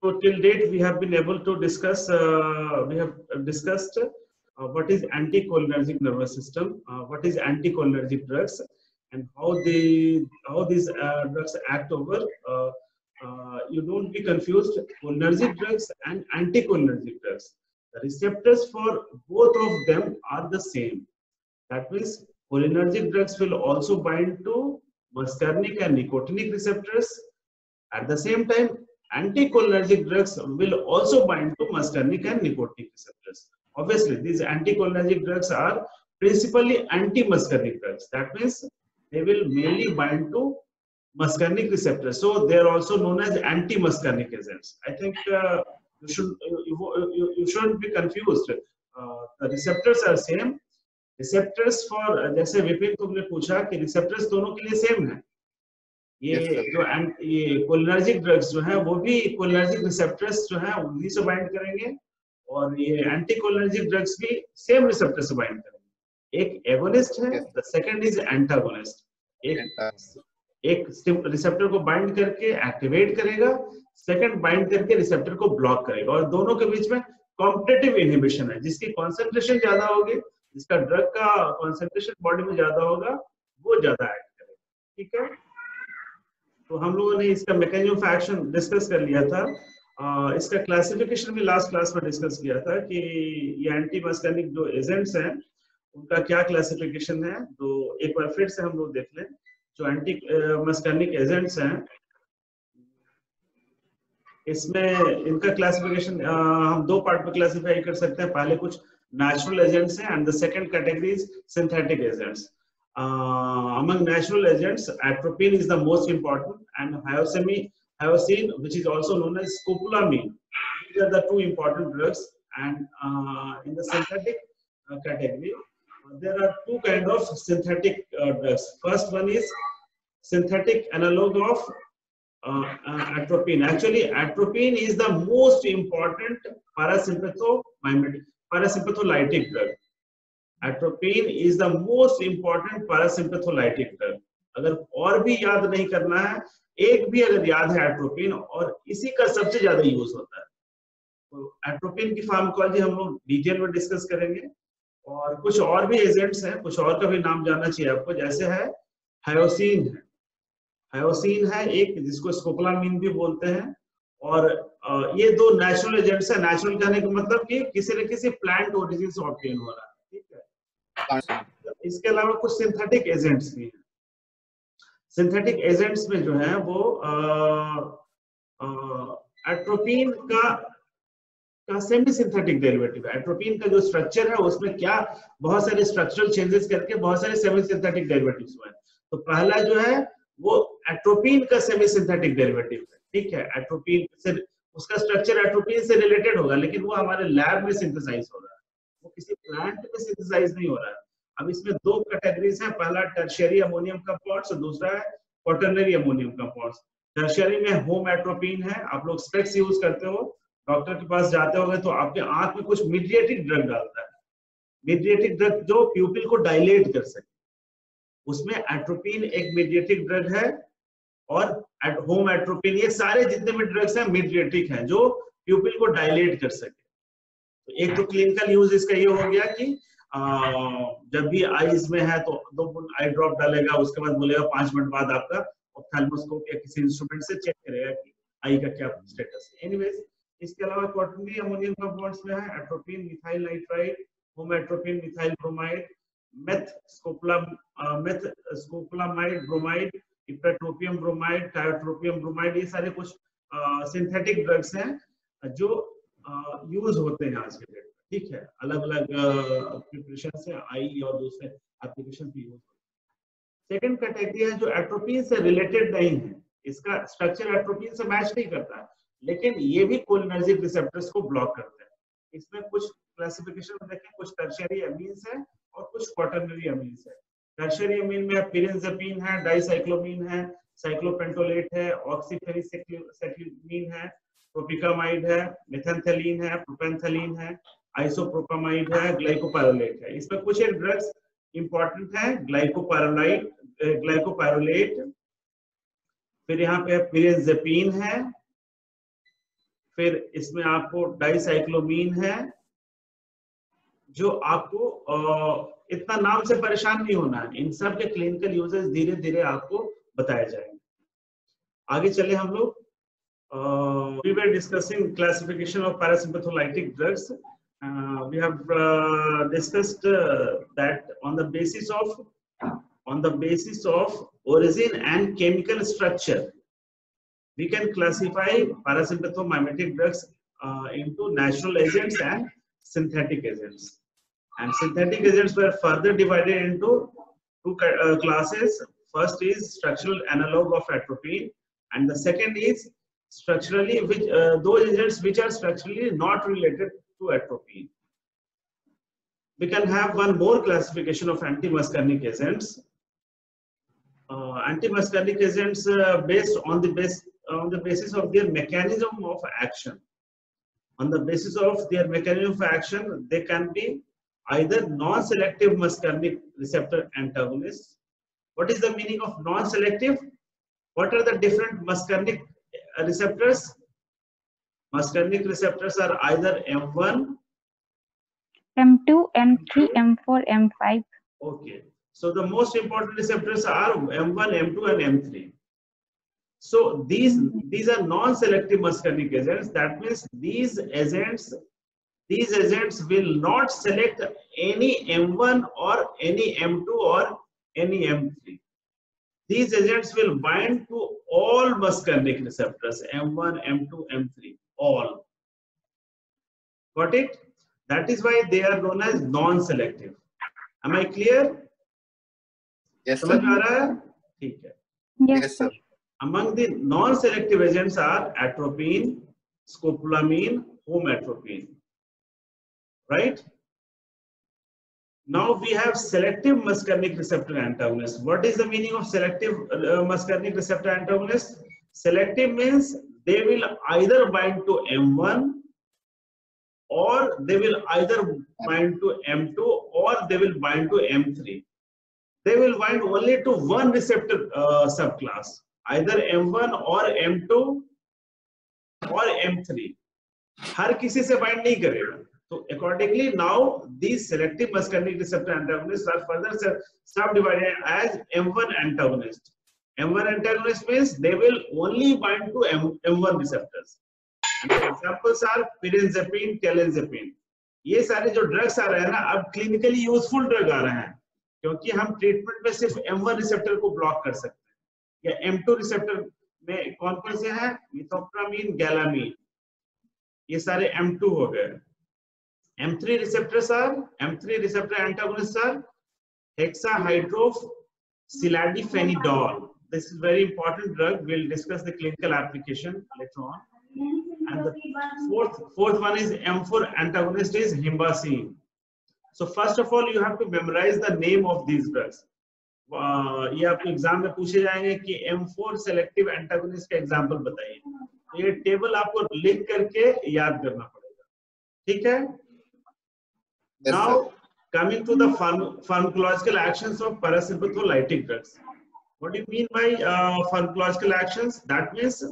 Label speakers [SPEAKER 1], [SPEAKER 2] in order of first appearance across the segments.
[SPEAKER 1] So till date we have been able to discuss, what is anticholinergic nervous system, what is anticholinergic drugs, and how these drugs act over. You don't be confused, cholinergic drugs and anticholinergic drugs. The receptors for both of them are the same. That means cholinergic drugs will also bind to muscarinic and nicotinic receptors. At the same time, anticholinergic drugs will also bind to muscarinic and nicotinic receptors. Obviously, these anticholinergic drugs are principally anti-muscarinic drugs. That means they will mainly bind to muscarinic receptors. So they are also known as anti-muscarinic agents. I think you shouldn't be confused. The receptors are same. Receptors for, जैसे विपिन तुमने पूछा कि receptors दोनों के लिए same है, ये cholinergic drugs जो है वो भी कोलिनर्जिक रिसेप्टर्स जो है उन्हीं से बाइंड करेंगे, और ये एंटी कोलिनर्जिक ड्रग्स भी सेम रिसेप्टर से बाइंड करेंगे। एक एगोनिस्ट है, द सेकंड इज एंटागोनिस्ट। एक रिसेप्टर को बाइंड करके एक्टिवेट करेगा, सेकंड बाइंड करके रिसेप्टर को ब्लॉक करेगा, और दोनों के बीच में कॉम्पिटिटिव इनहिबिशन है। जिसकी कॉन्सेंट्रेशन ज्यादा होगी, जिसका ड्रग का कॉन्सेंट्रेशन बॉडी में ज्यादा होगा, वो ज्यादा एक्ट करेगा। ठीक है, तो हम लोगों ने इसका मैकेनिज्म ऑफ एक्शन डिस्कस कर लिया था। इसका क्लासिफिकेशन भी लास्ट क्लास में डिस्कस किया था कि ये एंटी मस्कार्निक जो एजेंट्स हैं उनका क्या क्लासिफिकेशन है। तो एक बार फिर से हम लोग देख लें। जो एंटी मस्कार्निक एजेंट्स हैं, इसमें इनका क्लासिफिकेशन हम दो पार्ट में क्लासिफाई कर सकते हैं। पहले कुछ natural agents and the second category is synthetic agents. Among natural agents, atropine is the most important, and hyoscine, which is also known as scopolamine. These are the two important drugs. And in the synthetic category, there are two kinds of synthetic drugs. First one is synthetic analog of atropine. Actually, atropine is the most important parasympatholytic drug. Atropine is the most important parasympatholytic drug. अगर और भी याद नहीं करना है, एक भी अगर याद है एट्रोपिन, और इसी का सबसे ज्यादा यूज होता है। तो एट्रोपिन की फार्माकोलॉजी हम लोग डिटेल में डिस्कस करेंगे। और कुछ और भी एजेंट्स हैं, कुछ और का भी नाम जानना चाहिए आपको। जैसे है हायोसिन है, हायोसिन है एक, जिसको स्कोपोलामीन भी बोलते हैं। और ये दो नेचुरल एजेंट्स है। नेचुरल कहने का मतलब कि किसी न किसी प्लांट ओरिजिन से ऑब्टेन हो रहा है। ठीक है, इसके अलावा कुछ सिंथेटिक एजेंट्स भी हैं। सिंथेटिक एजेंट्स में जो है वो एट्रोपिन का सेमी सिंथेटिक डेरिवेटिव है। एट्रोपिन का जो स्ट्रक्चर है उसमें क्या बहुत सारे स्ट्रक्चरल चेंजेस करके बहुत सारे सेमी सिंथेटिक डेरिवेटिव्स हुए हैं। तो पहला जो है वो एट्रोपिन का सेमी सिंथेटिक डेरिवेटिव है। ठीक है, एट्रोपिन से उसका स्ट्रक्चर एट्रोपिन से रिलेटेड होगा, लेकिन वो हमारे लैब में सिंथेसाइज हो रहा है, वो किसी प्लांट में सिंथेसाइज नहीं हो रहा है। अब इसमें दो कैटेगरीज हैं, पहला टर्शियरी अमोनियम कंपाउंड्स और दूसरा है क्वाटरनरी अमोनियम कंपाउंड्स। टर्शियरी में होम एट्रोपिन है। आप लोग स्पेक्स यूज करते हो, डॉक्टर के पास जाते होंगे तो आपके आंख में कुछ मीडिएटिक ड्रग डालता है, मीडिएटिक ड्रग जो प्यूपिल को डायलेट कर सके। उसमें एट्रोपिन एक मीडिएटिक ड्रग है, और होम एट्रोपिन, ये सारे जितने भी ड्रग्स हैं मीडिएटिक हैं जो प्यूपिल को डायलेट कर सके। तो एक तो क्लिनिकल यूज इसका ये हो गया कि जब भी आईज में है तो 2 बूंद आई ड्रॉप डालेगा, उसके बाद बोलेगा 5 मिनट बाद आपका ऑप्थेल्मोस्कोप या किसी इंस्ट्रूमेंट से चेक करेगा कि आई का क्या स्टेटस है। एनीवेज, इसके अलावा क्वाटरनरी अमोनियम कंपाउंड्स में है atropine, methyl nitride, homatropine, methyl bromide, methscopolamine bromide, ipratropium bromide, tiotropium bromide. ये सारे कुछ सिंथेटिक ड्रग्स हैं जो यूज होते हैं आज के डेट में। ठीक है, अलग अलग प्रिपरेशन से आई और दूसरे एप्लीकेशन भी यूज होते हैं। सेकंड कैटेगरी है जो एट्रोपिन से रिलेटेड नहीं है, इसका स्ट्रक्चर एट्रोपिन से मैच नहीं करता है, लेकिन ये भी कोलिनर्जिक रिसेप्टर्स को ब्लॉक करते हैं। इसमें कुछ क्लासिफिकेशन में देखें, कुछ टर्शियरी अमीन्स है और कुछ क्वाटरनरी अमीन्स है। टर्शियरी अमीन में पिरिंजापिन है, डाइसाइक्लोमीन है, साइक्लोपेंटोलेट है, ऑक्सीफेनिसैक्लिन है, प्रोपिकामाइड है, मेथेंथलीन है, प्रोपेंथलीन है, आइसोप्रोपामाइड है, ग्लाइकोपाइरोलेट है। इसमें कुछ एक ड्रग्स इंपॉर्टेंट है, ग्लाइकोपाइरोलेट, फिर यहाँ पे पिरिंजापिन है, फिर इसमें आपको डाइसाइक्लोमीन है, जो आपको इतना नाम से परेशान नहीं होना है, इन सब के क्लिनिकल यूजेस धीरे धीरे आपको बताए जाएंगे। आगे चले हम लोग। We were discussing classification of parasympatholytic drugs. We have discussed that on the basis of origin and chemical structure, we can classify parasympathomimetic drugs into natural agents and synthetic agents. And synthetic agents were further divided into two classes. First is structural analog of atropine, and the second is structurally those agents which are structurally not related to atropine. We can have one more classification of antimuscarinic agents. Antimuscarinic agents based on the basis of their mechanism of action. On the basis of their mechanism of action, they can be either non-selective muscarinic receptor antagonists. What is the meaning of non-selective? What are the different muscarinic receptors? Muscarinic receptors are either M1,
[SPEAKER 2] M2, M3, M4, M5.
[SPEAKER 1] Okay, so the most important receptors are M1, M2, and M3. So these are non-selective muscarinic agents. That means these agents will not select any M1 or any M2 or any M3. These agents will bind to all muscarinic receptors, M1, M2, M3, all. Got it? That is why they are known as non-selective. Am I clear?
[SPEAKER 3] Yes,
[SPEAKER 1] समझ
[SPEAKER 3] sir.
[SPEAKER 1] आ रहा है? ठीक है.
[SPEAKER 2] Yes, sir.
[SPEAKER 1] Among the non-selective agents are atropine, scopolamine, homatropine. Right? Now we have selective muscarinic receptor antagonists. What is the meaning of selective muscarinic receptor antagonists? Selective means they will either bind to M1, or they will either bind to M2, or they will bind to M3. They will bind only to one receptor subclass, either M1 or M2 or M3. हर किसी से bind नहीं करेगा. So accordingly, now these selective muscarinic receptor antagonists are further subdivided as M1 antagonist. M1 antagonist means they will only bind to M1 receptors. And the examples are pirenzepine, kelenzepine. ये सारे जो drugs आ रहे हैं ना, अब clinically useful drug आ रहे हैं, क्योंकि हम ट्रीटमेंट में सिर्फ M1 रिसेप्टर को ब्लॉक कर सकते हैं, या M2 रिसेप्टर में कौन कौन से हैं? मिथोप्रामीन, गैलामीन, ये सारे M2 हो गए. M3 receptor antagonists are hexahydroxysilidiphenidol. This is very important drug. We'll discuss the clinical application later on. And the fourth one is M4 antagonist is himbacine. So first of all, you have to memorize the name of these drugs. ये आपको exam में पूछे जाएंगे कि M4 selective antagonist का example बताइए. ये table आपको लिख करके याद करना पड़ेगा. ठीक है?
[SPEAKER 3] Yes,
[SPEAKER 1] Now
[SPEAKER 3] sir.
[SPEAKER 1] coming to the pharmacological actions of parasympatholytic drugs. What do you mean by pharmacological actions? That means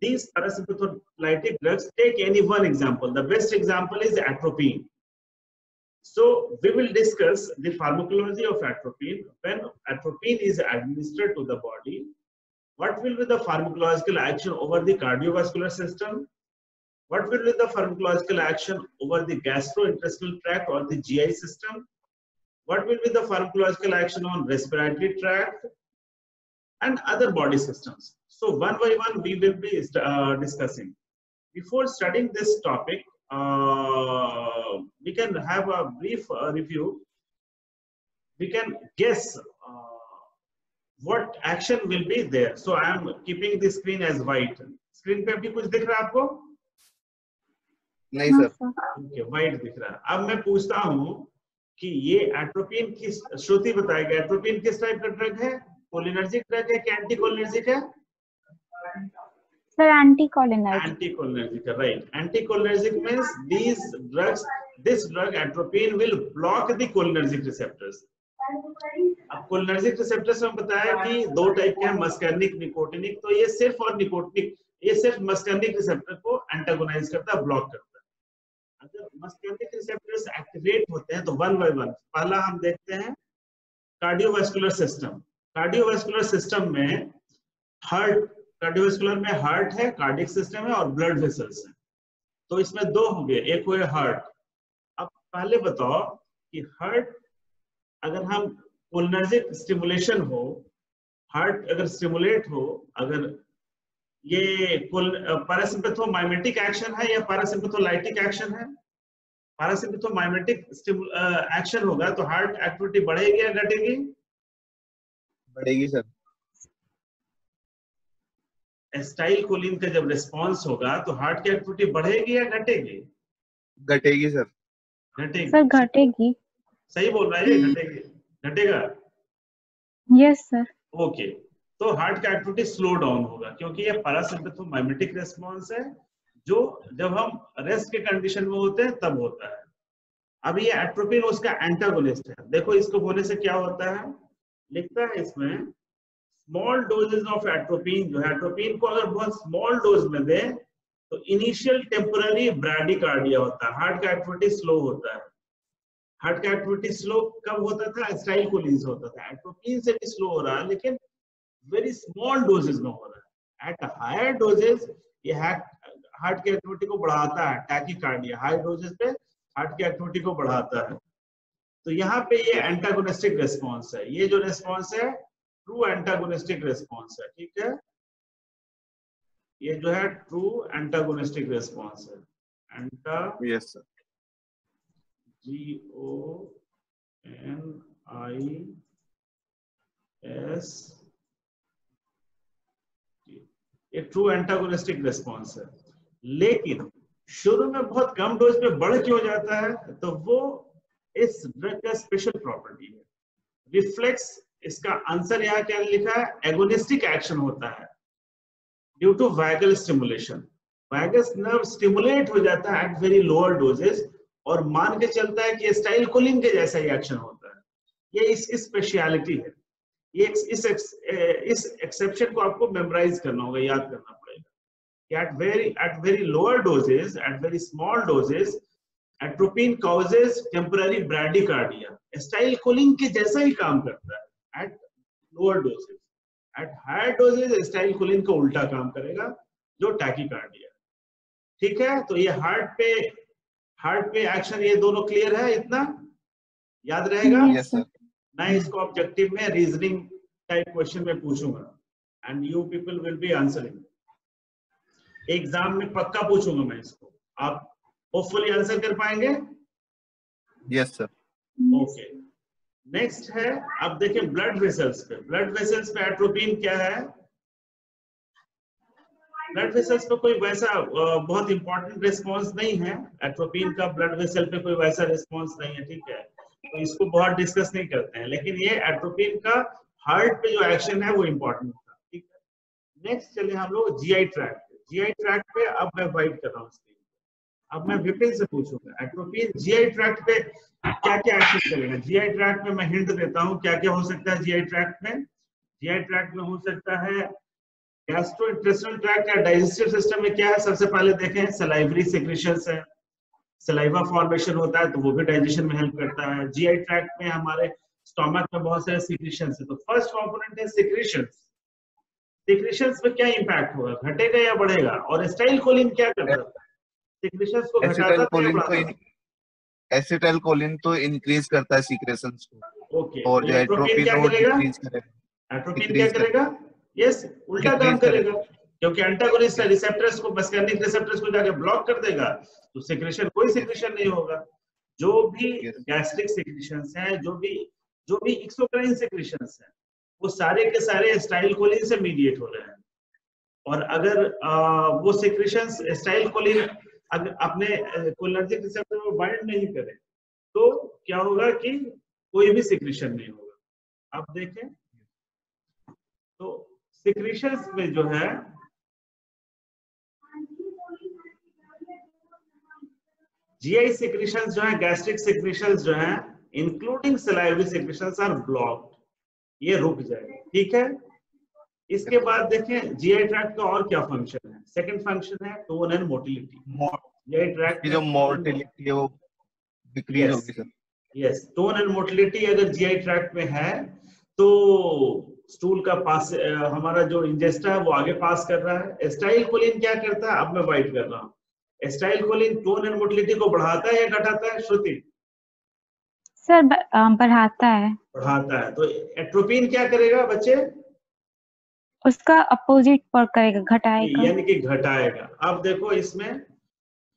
[SPEAKER 1] these parasympatholytic drugs, take any one example. The best example is atropine. So we will discuss the pharmacology of atropine. When atropine is administered to the body, what will be the pharmacological action over the cardiovascular system? What will be the pharmacological action over the gastrointestinal tract or the GI system? What will be the pharmacological action on respiratory tract and other body systems? So one by one we will be discussing. Before studying this topic, we can have a brief review. We can guess what action will be there. So I am keeping the screen as white. Screen पे अभी कुछ दिख रहा है आपको?
[SPEAKER 3] नहीं sir.
[SPEAKER 1] Okay, white दिख रहा है. अब मैं पूछता हूँ कि ये एट्रोपिन किस, श्रुति बताएगा एट्रोपिन किस टाइप का ड्रग है? कोलिनर्जिक ड्रग है कि एंटीकोलिनर्जिक है?
[SPEAKER 2] Sir, anticholinergic.
[SPEAKER 1] Anticholinergic, right. Anticholinergic means this drug atropine will block the cholinergic receptors. अब कोलिनर्जिक रिसेप्टर्स में बताया कि दो टाइप के हैं, मस्कैर्निक, निकोटिनिक. तो ये सिर्फ और निकोटिनिक ये सिर्फ मस्कर्निक रिसेप्टर को एंटागोनाइज करता है, ब्लॉक करता है। अगर मस्कर्निक रिसेप्टर्स एक्टिवेट होते हैं तो वन बाय वन पहला हम देखते हैं कार्डियोवास्कुलर सिस्टम। कार्डियोवास्कुलर सिस्टम में हार्ट, कार्डियोवास्कुलर में हार्ट है, कार्डियक सिस्टम है और ब्लड वेसल्स है। तो इसमें दो हो गए, एक हुए हार्ट। अब पहले बताओ कि हार्ट अगर हम कोलिनर्जिक स्टिमुलेशन हो, हार्ट अगर स्टिमुलेट हो, अगर ये पैरासिम्पैथोमाइमेटिक एक्शन है या पैरासिम्पैथोलाइटिक एक्शन है? पैरासिम्पैथोमाइमेटिक एक्शन होगा तो हार्ट एक्टिविटी बढ़ेगी या घटेगी?
[SPEAKER 3] बढ़ेगी सर।
[SPEAKER 1] एसिटाइल कोलिन का जब रिस्पांस होगा तो हार्ट की एक्टिविटी बढ़ेगी या घटेगी?
[SPEAKER 3] घटेगी सर।
[SPEAKER 1] घटेगी
[SPEAKER 2] सर घटेगी।
[SPEAKER 1] सही बोल रहा है, घटेगी, घटेगा।
[SPEAKER 2] Yes sir.
[SPEAKER 1] ओके, तो हार्ट का एक्टिविटी स्लो डाउन होगा क्योंकि ये पैरासिम्पैथोमाइमेटिक रिस्पांस है जो जब हम रेस्ट के कंडीशन में होते हैं तब होता है। अब ये एट्रोपिन उसका एंटागोनिस्ट है। देखो इसको होने से क्या होता है, लिखता है इसमें स्मॉल डोजेज ऑफ एट्रोपिन, जो एट्रोपिन को अगर बहुत स्मॉल डोज में दे तो इनिशियल टेम्पररी ब्रैडिकार्डिया होता है, हार्ट का एक्टिविटी स्लो होता है। हार्ट का एक्टिविटी स्लो कब होता था? एसिटाइल कोलिन से होता था। एट्रोपिन से भी स्लो हो रहा है लेकिन वेरी स्मॉल डोजेज में हो रहा है। एट हायर डोजेज ये हार्ट की एक्टिविटी को बढ़ाता है, टैकीकार्डिया। हाई डोजेज पे हार्ट की एक्टिविटी को बढ़ाता है। तो यहाँ पे ये एंटागोनिस्टिक रिस्पॉन्स है। ये जो रिस्पॉन्स है ट्रू एंटागोनिस्टिक रिस्पॉन्स है, ठीक है। ये जो है ट्रू एंटागोनिस्टिक रिस्पॉन्स है। एंटा
[SPEAKER 3] यस सर।
[SPEAKER 1] GONIS, ये ट्रू एंटागोनिस्टिक रिस्पॉन्स है। लेकिन शुरू में बहुत कम डोज पे बढ़ क्यों जाता है? तो वो इस ड्रग का स्पेशल प्रॉपर्टी है, रिफ्लेक्स। इसका आंसर यहाँ क्या लिखा है? एगोनिस्टिक एक्शन होता है due to vagal stimulation. Vagus nerve stimulate हो जाता है एट वेरी लोअर डोजेस और मान के चलता है कि एसिटाइल कोलिन के जैसा ही एक्शन होता है। ये इसकी स्पेशलिटी है। ये इस एक्सेप्शन को आपको मेमोराइज करना होगा, याद करना पड़ेगा। At very lower doses, at very small doses, atropine causes temporary bradycardia. Acetylcholine के जैसा ही काम करता है at lower doses. At higher doses, acetylcholine का उल्टा काम करेगा जो टैकीकार्डिया। ठीक है, तो ये हार्ट पे एक्शन, ये दोनों क्लियर है, इतना याद रहेगा?
[SPEAKER 3] Yes sir.
[SPEAKER 1] मैं इसको ऑब्जेक्टिव में रीजनिंग टाइप क्वेश्चन में पूछूंगा and you people will be answering. Exam में पक्का पूछूंगा मैं इसको, आप होपफुली आंसर कर पाएंगे।
[SPEAKER 3] Yes sir.
[SPEAKER 1] ओके, नेक्स्ट है, अब देखिए ब्लड वेसल्स पे। ब्लड वेसल्स पे एट्रोपिन क्या है? ब्लड वेसल्स पे कोई वैसा बहुत इंपॉर्टेंट रिस्पॉन्स नहीं है। एट्रोपिन का ब्लड वेसल पे कोई वैसा रिस्पॉन्स नहीं है, ठीक है, तो इसको बहुत डिस्कस नहीं करते हैं। लेकिन ये एट्रोपिन का हार्ट पे जो एक्शन है वो इंपॉर्टेंट था, ठीक है। नेक्स्ट चले हम लोग जीआई ट्रैक्ट। जीआई ट्रैक्ट पे अब मैं वाइट कर रहा हूँ स्क्रीन पे। अब मैं विपिन से पूछूंगा एट्रोपिन जीआई ट्रैक्ट पे क्या क्या एक्शन करेगा। जीआई ट्रैक्ट में मैं हिंट देता हूँ क्या क्या हो सकता है। जीआई ट्रैक्ट में हो सकता है गैस्ट्रोइंटेस्टाइनल ट्रैक्ट या डाइजेस्टिव सिस्टम में क्या है, सबसे पहले देखें सलाइवरी सेक्रेशंस है, सलाइवा फॉर्मेशन होता है तो वो भी डाइजेशन में हेल्प करता है। जीआई ट्रैक्ट में हमारे स्टोमक में बहुत सारे सीक्रेशंस है, तो फर्स्ट कंपोनेंट है सीक्रेशंस। सीक्रेशंस पे क्या इंपैक्ट होगा, घटेगा या बढ़ेगा? और एसिटाइलकोलिन क्या करता है? सीक्रेशंस को घटाता है या बढ़ाता है?
[SPEAKER 3] एसिटाइलकोलिन तो इंक्रीज करता है सीक्रेशंस को।
[SPEAKER 1] ओके,
[SPEAKER 3] और जो
[SPEAKER 1] एट्रोपिन क्या करेगा? एट्रोपिन क्या करेगा? यस, उल्टा काम करेगा क्योंकि एंटागोनिस्ट रिसेप्टर्स को, मस्कर्निक रिसेप्टर्स को जाके ब्लॉक कर देगा तो सेक्रेशन, कोई सेक्रेशन नहीं होगा। जो भी गैस्ट्रिक सेक्रेशंस हैं, जो भी एक्सोक्राइन सेक्रेशंस हैं, वो सारे के सारे एसिटाइलकोलिन से मीडिएट हो रहे हैं। और अगर वो सेक्रेशंस एसिटाइलकोलिन अपने कोलिनर्जिक रिसेप्टर में बाइंड नहीं करे तो क्या होगा कि कोई भी सेक्रेशन नहीं होगा। अब देखें तो सेक्रेशंस में जो है जीआई सेक्रेशंस जो है, गैस्ट्रिक सेक्रेशंस जो है including salivary secretions are blocked, ये रुक जाएगा, ठीक है। इसके बाद देखें जीआई ट्रैक्ट का और क्या फंक्शन है। सेकंड फंक्शन है tone and motility. GI tract
[SPEAKER 3] जो मोटिलिटी है वो डिक्रीज होगी sir.
[SPEAKER 1] Yes, tone and motility अगर जीआई ट्रैक्ट में है तो स्टूल का पास हमारा जो इंजेस्टा है वो आगे पास कर रहा है। एस्टाइल कोलिन क्या करता है, अब मैं वाइट कर रहा हूँ। Acetyl Colin tone and motility को बढ़ाता है या घटाता है श्रुति?
[SPEAKER 2] सर बढ़ाता है।
[SPEAKER 1] बढ़ाता है। तो एट्रोपिन क्या करेगा बच्चे?
[SPEAKER 2] उसका अपोजिट पर करेगा, घटाएगा।
[SPEAKER 1] यानी कि घटाएगा। अब देखो इसमें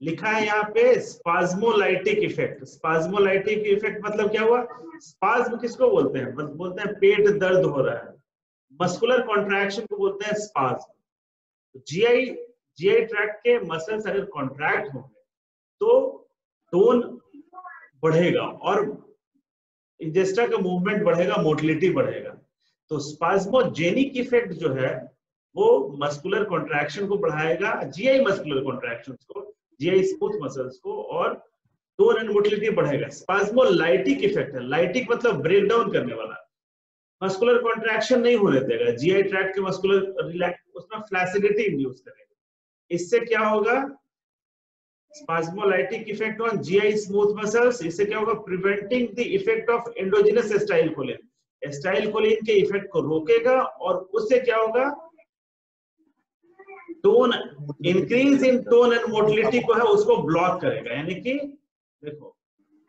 [SPEAKER 1] लिखा है यहाँ पे स्पाज्मोलाइटिक इफेक्ट। स्पाज्मोलाइटिक इफेक्ट मतलब क्या हुआ? स्पाज्म किसको बोलते हैं? बोलते हैं पेट दर्द हो रहा है, मस्कुलर कॉन्ट्रैक्शन को बोलते हैं स्पाज्म। जीआई ट्रैक्ट के मसल्स अगर कॉन्ट्रैक्ट होंगे तो टोन बढ़ेगा और इंजेस्टा का मूवमेंट बढ़ेगा, मोटिलिटी बढ़ेगा। तो स्पाज्मोजेनिक इफेक्ट जो है वो मस्कुलर कॉन्ट्रैक्शन को बढ़ाएगा, जीआई मस्कुलर कॉन्ट्रैक्शंस को, जीआई स्मूथ मसल्स को, और टोन एंड मोटिलिटी बढ़ेगा। स्पाज्मोलाइटिक इफेक्ट है, लाइटिक मतलब ब्रेक डाउन करने वाला, मस्कुलर कॉन्ट्रैक्शन नहीं होने देगा, जीआई ट्रैक्ट के मस्कुलर रिलैक्स उसमें फ्लैसिडिटी इंड्यूस करेगा। इससे क्या होगा? Spasmolytic effect on GI smooth muscles. इससे क्या होगा? Preventing the effect of endogenous acetylcholine. Acetylcholine के इफेक्ट को रोकेगा और उससे क्या होगा? Tone increase in tone and motility को है उसको ब्लॉक करेगा। यानी कि देखो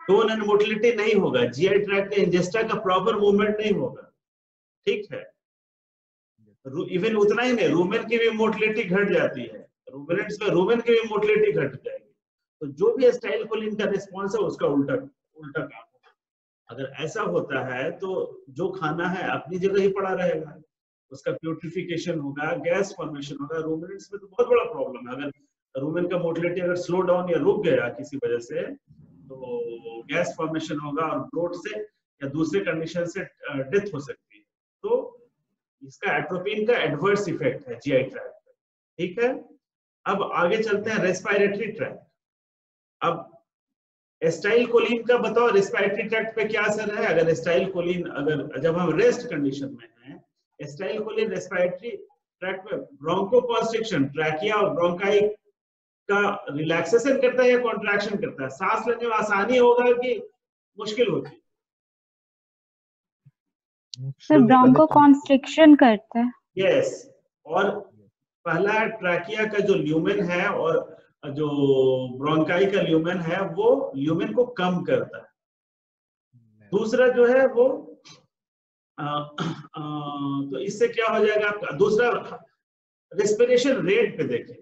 [SPEAKER 1] टोन एंड मोटिलिटी नहीं होगा, जीआई ट्रैक्ट के इंजेस्टा का प्रॉपर मूवमेंट नहीं होगा, ठीक है। इवन उतना ही नहीं, रूमेन की भी मोटिलिटी घट जाती है, रूमेनेंट्स में रूमेन की भी मोटिलिटी घट जाएगी। तो जो भी एस्टाइल कोलिन का रिस्पॉन्स है उसका उल्टा काम होगा। अगर ऐसा होता है तो जो खाना है अपनी जगह ही पड़ा रहेगा, उसका प्यूरिफिकेशन होगा, गैस फॉर्मेशन होगा। रूमेनेंट्स में तो बहुत बड़ा प्रॉब्लम है। अगर रूमेन का मोटिलिटी अगर स्लो डाउन या रुक गया किसी वजह से तो गैस फॉर्मेशन होगा और ब्लोट से या दूसरे कंडीशन से डेथ हो सकती है। तो इसका एट्रोपिन का एडवर्स इफेक्ट है जीआई ट्रैक्ट पे, ठीक है। अब आगे चलते हैं रेस्पिरेटरी ट्रैक्ट। अब एस्टाइल कोलिन का बताओ रेस्पिरेटरी ट्रैक्ट पे क्या असर है? अगर एस्टाइल कोलिन अगर जब हम रेस्ट कंडीशन में हैं, एस्टाइल कोलिन रेस्पिरेटरी ट्रैक्ट में ब्रोंकोकॉन्स्ट्रिक्शन, ट्रैकिया और ब्रोंकाई का रिलैक्सेशन करता है या कॉन्ट्रैक्शन करता है? सांस लेने में आसानी होगा कि मुश्किल होती है?
[SPEAKER 2] सर ब्रोंकोकॉन्स्ट्रिक्शन करता है।
[SPEAKER 1] यस, और पहला ट्रैकिया का जो ल्यूमेन है और जो ब्रोंकाई का ल्यूमेन है वो ल्यूमेन को कम करता है। दूसरा जो है वो तो इससे क्या हो जाएगा आपका? दूसरा रेस्पिरेशन रेट पे देखें,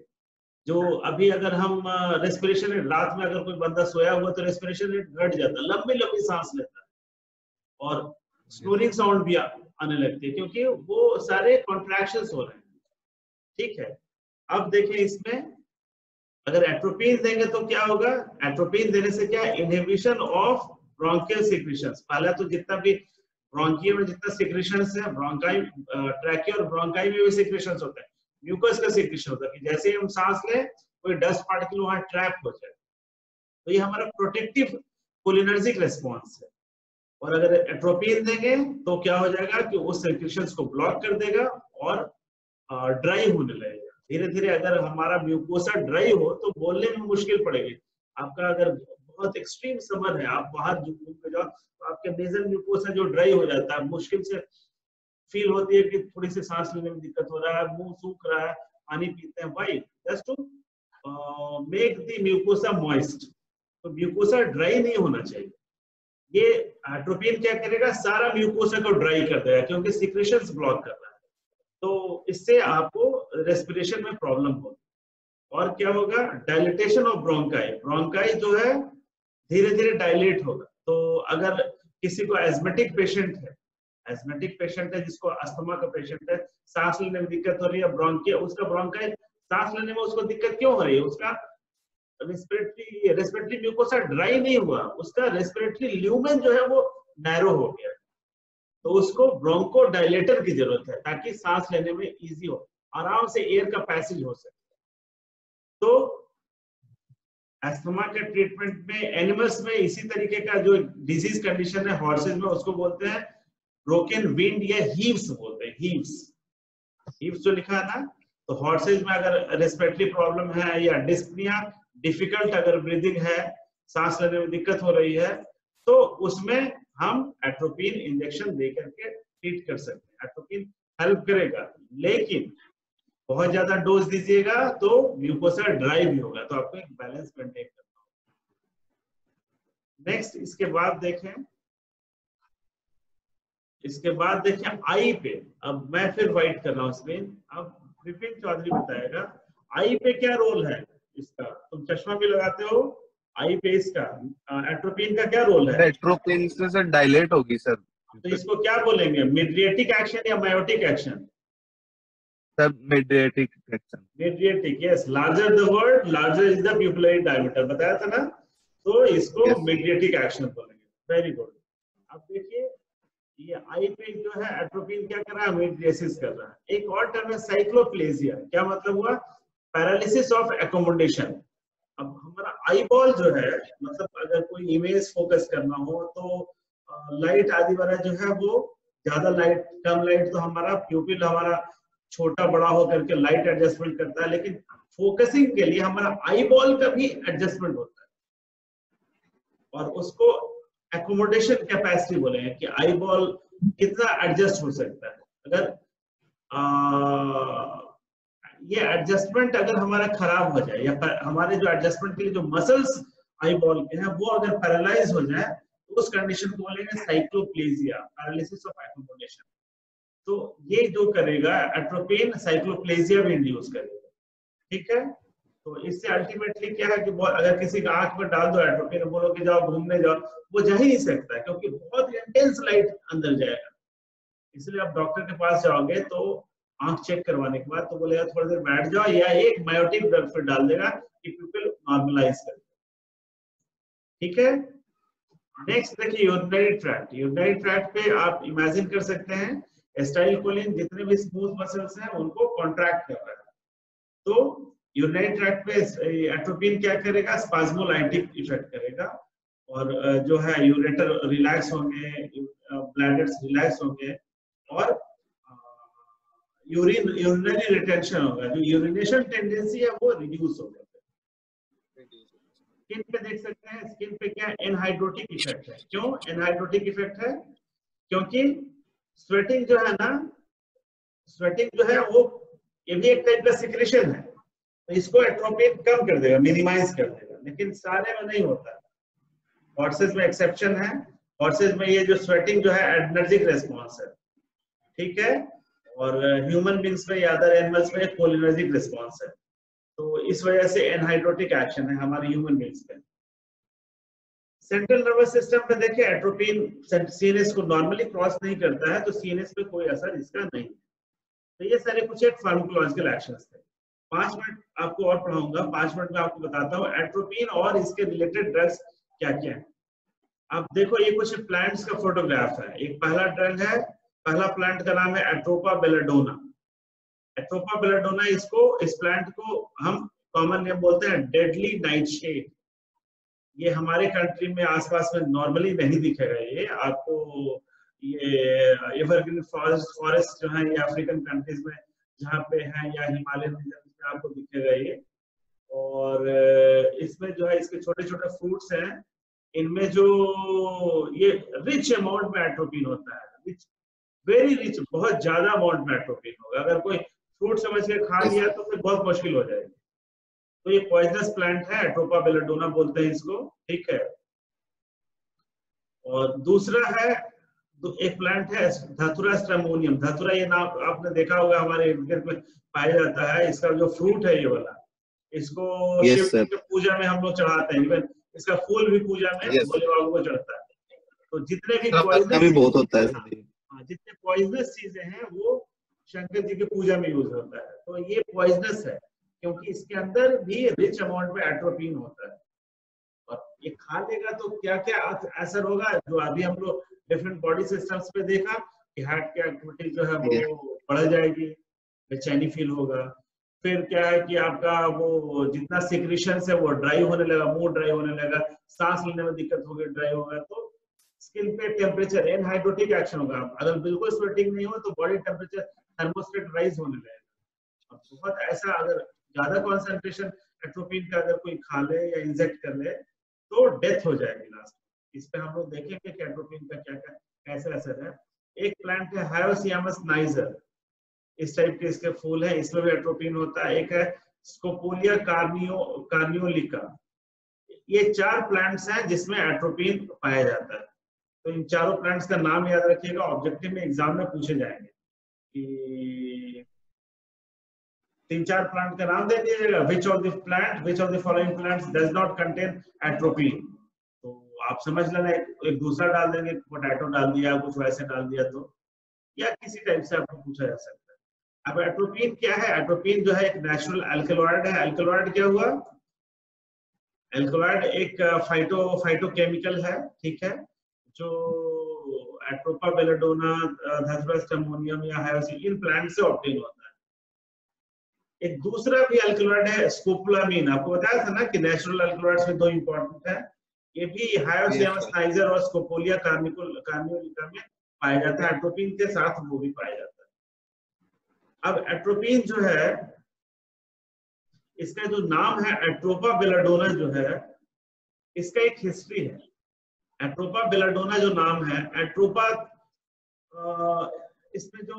[SPEAKER 1] जो अभी अगर हम रेस्पिरेशन रेट, रात में अगर कोई बंदा सोया हुआ तो रेस्पिरेशन रेट घट जाता है, लंबी लंबी सांस लेता है और स्नोरिंग साउंड भी आने लगती है क्योंकि वो सारे कॉन्ट्रैक्शंस हो रहे हैं, ठीक है। अब देखें इसमें अगर एट्रोपिन देंगे तो क्या होगा? एट्रोपिन देने से क्या? Inhibition of bronchial secretions. पहला तो जितना भी ब्रोंकिया में जितना सिक्रीशंस है, ब्रोंकाई ट्रैकिया और ब्रोंकाई में भी सिक्रीशंस होते हैं, म्यूकस का सिक्रीशन होता है कि जैसे ही हम सांस लें कोई डस्ट पार्टिकल वहां ट्रैप हो जाए। तो ये हमारा प्रोटेक्टिव कोलिनर्जिक रेस्पॉन्स है। और अगर एट्रोपिन देंगे तो क्या हो जाएगा कि उस सिक्रीशंस को ब्लॉक कर देगा और ड्राई होने लगेगा। धीरे धीरे अगर हमारा म्यूकोसा ड्राई हो तो बोलने में मुश्किल पड़ेगी। आपका अगर बहुत एक्सट्रीम समर है, आप बाहर घूमने जाओ तो आपके नेजल म्यूकोसा जो ड्राई हो जाता है, मुश्किल से फील होती है कि थोड़ी सी सांस लेने में दिक्कत हो रहा है, मुंह सूख रहा है, पानी पीते हैं, why? Just to make the mucosa moist. तो म्यूकोसा ड्राई नहीं होना चाहिए। ये एट्रोपिन क्या करेगा? सारा म्यूकोसा को ड्राई कर देगा क्योंकि सिक्रीशंस ब्लॉक कर रहा है। तो इससे आपको रेस्पिरेशन में प्रॉब्लम होगी। और क्या होगा? Dilatation of bronchi. ब्रोंकाई जो है धीरे धीरे डायलेट होगा। तो अगर किसी को एस्मेटिक पेशेंट है, एस्मेटिक पेशेंट है जिसको अस्थमा का पेशेंट है, सांस लेने में दिक्कत हो रही है, ब्रोंकिया, उसका ब्रोंकाई सांस लेने में उसको दिक्कत क्यों हो रही है? उसका रेस्पिरेटरी म्यूकोसा ड्राई नहीं हुआ, उसका रेस्पिरेटरी ल्यूमेन जो है वो नैरो हो गया। तो उसको ब्रोंको डायलेटर की जरूरत है ताकि सांस लेने में इजी हो, आराम से एयर का पैसेज हो सके। तो एस्थमा के ट्रीटमेंट में एनिमल्स में इसी तरीके का जो डिजीज कंडीशन है हॉर्सेज में, उसको बोलते हैं ब्रोकन विंड या हीव्स बोलते हैं। हीव्स जो लिखा है ना, तो हॉर्सेज में अगर रेस्पिरेटरी प्रॉब्लम है या डिस्पनिया, डिफिकल्ट अगर ब्रीदिंग है, सांस लेने में दिक्कत हो रही है, तो उसमें हम एट्रोपिन इंजेक्शन दे करके ट्रीट कर सकते हैं। एट्रोपिन हेल्प करेगा, लेकिन बहुत ज्यादा डोज दीजिएगा तो ग्लूकोसा ड्राई भी होगा, तो आपको एक बैलेंस मेंटेन करना होगा। नेक्स्ट इसके बाद देखें आई पे। अब मैं फिर वाइट कर रहा हूँ स्क्रीन, अब विपिन चौधरी बताएगा आई पे क्या रोल है इसका। तुम चश्मा भी लगाते हो, आई पे इसका एट्रोपिन का क्या रोल है?
[SPEAKER 3] एट्रोपिन से सर डायलेट होगी सर।
[SPEAKER 1] तो इसको क्या बोलेंगे, मिड्रिएटिक एक्शन या miotic action?
[SPEAKER 3] Sir mydriatic action.
[SPEAKER 1] Mydriatic, yes. Larger the word, larger is the pupillary diameter, बताया था ना, तो इसको मिड्रिएटिक एक्शन बोलेंगे। Very good. अब देखिए ये आई पे जो है एट्रोपिन क्या कर रहा है, मिड्रिएसिस कर रहा है। एक और टर्म है साइक्लोप्लेजिया। क्या मतलब हुआ? Paralysis of accommodation. अब हमारा आई बॉल जो है, मतलब अगर कोई इमेज फोकस करना हो तो लाइट आदि वाला जो है वो ज्यादा लाइट कम लाइट तो हमारा प्यूपिल हमारा छोटा बड़ा होकर के लाइट एडजस्टमेंट करता है, लेकिन फोकसिंग के लिए हमारा आई बॉल का भी एडजस्टमेंट होता है, और उसको एकोमोडेशन कैपेसिटी बोलेंगे कि आई बॉल कितना एडजस्ट हो सकता है। अगर ये एडजस्टमेंट अगर हमारा खराब हो जाए, या हमारे जो एडजस्टमेंट के लिए जो मसल्स आई बॉल के हैं वो अगर पैरालाइज हो जाए, तो उस कंडीशन को बोलेंगे साइक्लोप्लेजिया, पैरालिसिस ऑफ एकोमोडेशन। तो ये जो करेगा एट्रोपिन साइक्लोप्लेजिया भी इंड्यूस करेगा, ठीक है। तो इससे अल्टीमेटली क्या है कि अगर किसी का आंख में डाल दो एट्रोपिन, बोलो कि जाओ घूमने जाओ, वो जा ही नहीं सकता, क्योंकि बहुत इंटेंस लाइट अंदर जाएगा। इसलिए आप डॉक्टर के पास जाओगे तो आंख चेक करवाने के बाद तो बोलेगा थोड़ी देर बैठ जाओ, या एक मायोटिक ड्रग फिर डाल देगा कि प्यूपिल नॉर्मलाइज कर, ठीक है। नेक्स्ट देखिए यूरिनरी ट्रैक्ट। यूरिनरी ट्रैक्ट पे आप इमेजिन कर सकते हैं एसिटाइलकोलिन जितने भी स्मूथ मसल्स हैं उनको कॉन्ट्रैक्ट कर रहा है, तो यूरिनरी ट्रैक्ट पे एट्रोपिन क्या करेगा, स्पाज्मोलाइटिक इफेक्ट करेगा, और जो है यूरेटर रिलैक्स होंगे, ब्लैडर्स रिलैक्स होंगे, और यूरिनरी रिटेंशन होगा, जो यूरिनेशन टेंडेंसी है वो रिड्यूस हो जाता है। स्किन पे देख सकते हैं, स्किन पे क्या एनहाइड्रोटिक इफेक्ट है। क्यों एनहाइड्रोटिक इफेक्ट है? क्योंकि स्वेटिंग जो है ना, स्वेटिंग जो है वो ये भी एक टाइप का सिक्रेशन है, तो इसको एट्रोपिन कम कर देगा, मिनिमाइज कर देगा, लेकिन सारे में नहीं होता। हॉर्सेस में एक्सेप्शन है। हॉर्सेस में ये जो स्वेटिंग जो है एनर्जिक रेस्पॉन्स है, ठीक है, और ह्यूमन बींग्स में या अदर एनिमल्स में कोलिनर्जिक रिस्पॉन्स है। तो इस वजह से एनहाइड्रोटिक एक्शन है हमारे ह्यूमन बींग्स में। सेंट्रल नर्वस सिस्टम में देखिए एट्रोपिन सीएनएस को नॉर्मली क्रॉस नहीं करता है, तो सीएनएस पे कोई असर इसका नहीं है। तो ये सारे कुछ एक फार्माकोलॉजिकल एक्शंस थे। 5 मिनट आपको और पढ़ाऊंगा, 5 मिनट में आपको बताता हूँ एट्रोपिन और इसके रिलेटेड ड्रग्स क्या क्या है। अब देखो ये कुछ प्लांट्स का फोटोग्राफ है। एक पहला ड्रग है, पहला प्लांट का नाम है एट्रोपा बेलाडोना। एट्रोपा बेलाडोना, इस प्लांट को हम कॉमन नेम बोलते हैं डेडली नाइटशेड। ये हमारे कंट्री में आसपास में नॉर्मली नहीं दिखेगा। ये आपको ये एवरग्रीन फॉरेस्ट जो है ये अफ्रीकन कंट्रीज में जहाँ पे है, या हिमालयन रीजन में आपको दिखेगा ये। और इसमें जो है इसके छोटे छोटे फ्रूट्स हैं, इनमें जो ये रिच अमाउंट में एट्रोपिन होता है, रिच, वेरी रिच, बहुत ज्यादा अमाउंट में एट्रोपिन होगा। अगर कोई फ्रूट समझ के खा लिया तो फिर बहुत मुश्किल हो जाएगी। तो ये पॉइजनस प्लांट है, एट्रोपा बेलाडोना बोलते हैं इसको, ठीक है। और दूसरा है, एक प्लांट है धतुरा स्ट्रेमोनियम। धतुरा ये नाम आपने देखा होगा, हमारे इर्द गिर्द में पाया जाता है। इसका जो फ्रूट है ये वाला, इसको शिव जी की पूजा में हम लोग चढ़ाते हैं, इवन इसका फूल भी पूजा में भोले बाबा को चढ़ता है। तो जितने भी पॉइजनस बहुत होता है, जितने पॉइजनस चीजें हैं वो शंकर जी की पूजा में यूज होता है। तो ये पॉइजनस है क्योंकि इसके अंदर भी रिच अमाउंट में एट्रोपिन होता है। और ये खा लेगा तो क्या क्या असर होगा, जो अभी हम लोग डिफरेंट बॉडी सिस्टम्स पे देखा कि हार्ट की एक्टिविटी जो है वो बढ़ जाएगी, बेचैनी फील होगा। फिर क्या है कि आपका वो जितना सिक्रीशन है वो ड्राई होने लगा, मुंह ड्राई होने लगा, सांस लेने में दिक्कत होगी, ड्राई होगा। तो स्किन पे टेम्परेचर एनहाइड्रोटिक एक्शन होगा। अगर बिल्कुल स्वेटिंग नहीं हो तो बॉडी टेम्परेचर थर्मोस्टेट राइज होने लगेगा। अब बहुत ऐसा अगर ज्यादा कॉन्सेंट्रेशन एट्रोपिन का अगर कोई खा ले या इंजेक्ट कर ले तो डेथ हो जाएगी लास्ट में। इस पे हम लोग देखेंगे कि एट्रोपिन का क्या क्या कैसे असर है। एक प्लांट है हायोसियामस नाइजर, इस टाइप के इसके फूल है, इसमें भी एट्रोपिन होता है। एक है स्कोपोलिया कार्नियोलिका। ये 4 प्लांट्स हैं जिसमें एट्रोपिन पाया जाता है। तो इन चारों प्लांट्स का नाम याद रखिएगा, ऑब्जेक्टिव में एग्जाम में पूछे जाएंगे कि 3-4 प्लांट का नाम दे दीजिएगा, which of the following plants does not contain atropine. तो आप समझ लेना, एक दूसरा डाल देंगे, पोटैटो डाल दिया, कुछ वैसे डाल दिया, तो या किसी टाइप से आपको पूछा जा सकता है। अब एट्रोपिन क्या है? एट्रोपिन जो है एक नेचुरल अल्कलॉइड है। अल्कलॉइड क्या हुआ? अल्कलॉइड एक फाइटोकेमिकल है, ठीक है, जो एट्रोपा बेलेडोना, धसरस अमोनियम या हायोसिन इन प्लांट से ऑब्टेन होता है। एक दूसरा भी अल्कलॉइड है स्कोपोलामीन। आपको बताया था ना कि नेचुरल अल्कलॉइड्स में 2 इंपॉर्टेंट है, ये भी हायोसियामस नाइजर और स्कोपोलिया कार्नियोलिका में पाया जाता है। एट्रोपिन के साथ वो भी पाया जाता है। अब एट्रोपिन जो है, इसका जो नाम है एट्रोपा बेलेडोना जो है, इसका एक हिस्ट्री है। एट्रोपा बेलेडोना जो नाम है, एट्रोपा इसमें जो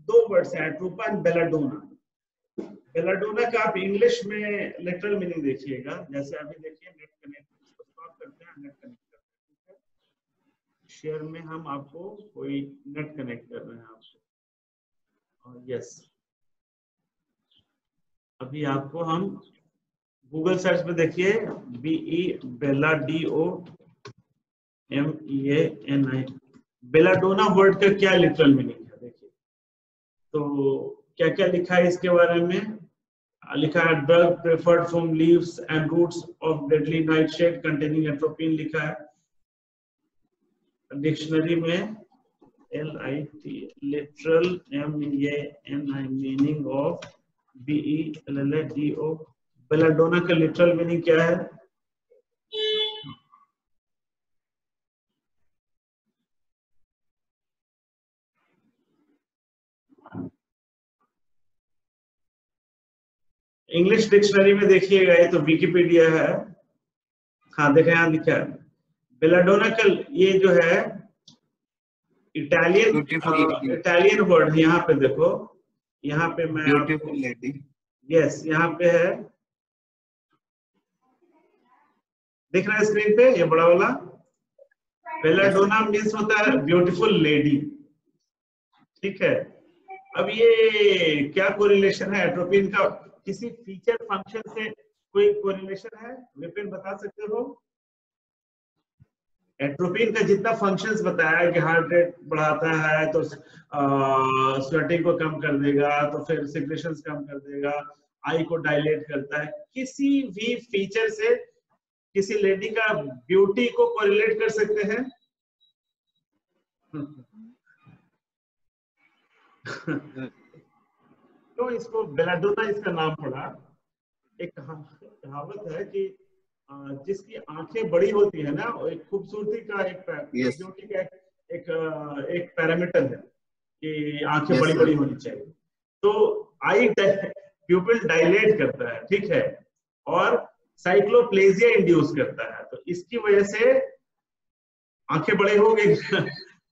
[SPEAKER 1] 2 वर्ड्स है, एट्रोपा एंड बेलेडोना। बेलेडोना का आप इंग्लिश में लिटरल मीनिंग देखिएगा, जैसे अभी देखिए नेट कनेक्ट, इसको स्टॉप करते हैं, नेट कनेक्ट करते हैं, शेयर में हम आपको कोई नेट कनेक्ट कर रहे हैं आपको, और यस अभी आपको हम गूगल सर्च पे देखिए बेला DOMEANI, बेलाडोना वर्ड का क्या लिटरल मीनिंग है देखिए। तो क्या क्या लिखा है इसके बारे में? लिखा है drug preferred from leaves and roots of deadly nightshade containing atropine लिखा है डिक्शनरी में। LIT literal MEANI meaning of BELADO, belladonna का लिटरल मीनिंग क्या है? इंग्लिश डिक्शनरी में देखिएगा, ये तो विकिपीडिया है। हाँ देखें, यहाँ लिखा है बेलाडोना का, ये जो है इटालियन वर्ड है। यहाँ पे देखो, यहाँ पे मैं
[SPEAKER 3] ब्यूटीफुल लेडी,
[SPEAKER 1] यस यहाँ पे है, दिख रहा है स्क्रीन पे ये बड़ा वाला। बेलाडोना मीन्स होता है ब्यूटीफुल लेडी, ठीक है। अब ये क्या कोरिलेशन है एट्रोपिन का? किसी फीचर फंक्शन से कोई कोरिलेशन है? विपिन बता सकते हो? एट्रोपिन का जितना फंक्शंस बताया कि हार्ट रेट बढ़ाता है तो स्वेटिंग को कम कर देगा, तो फिर सिक्रेशंस कम कर देगा, आई को डायलेट करता है, किसी भी फीचर से किसी लेडी का ब्यूटी को कोरिलेट कर सकते हैं? तो इसको बेलाडोना इसका नाम पड़ा। एक कहावत है कि जिसकी आंखें बड़ी होती है ना, एक खूबसूरती का एक ब्यूटी का एक पैरामीटर है कि आंखें बड़ी बड़ी होनी चाहिए। तो आई प्यूपिल डायलेट करता है, ठीक है, और साइक्लोप्लेजिया इंड्यूस करता है, तो इसकी वजह से आंखें बड़े हो गई।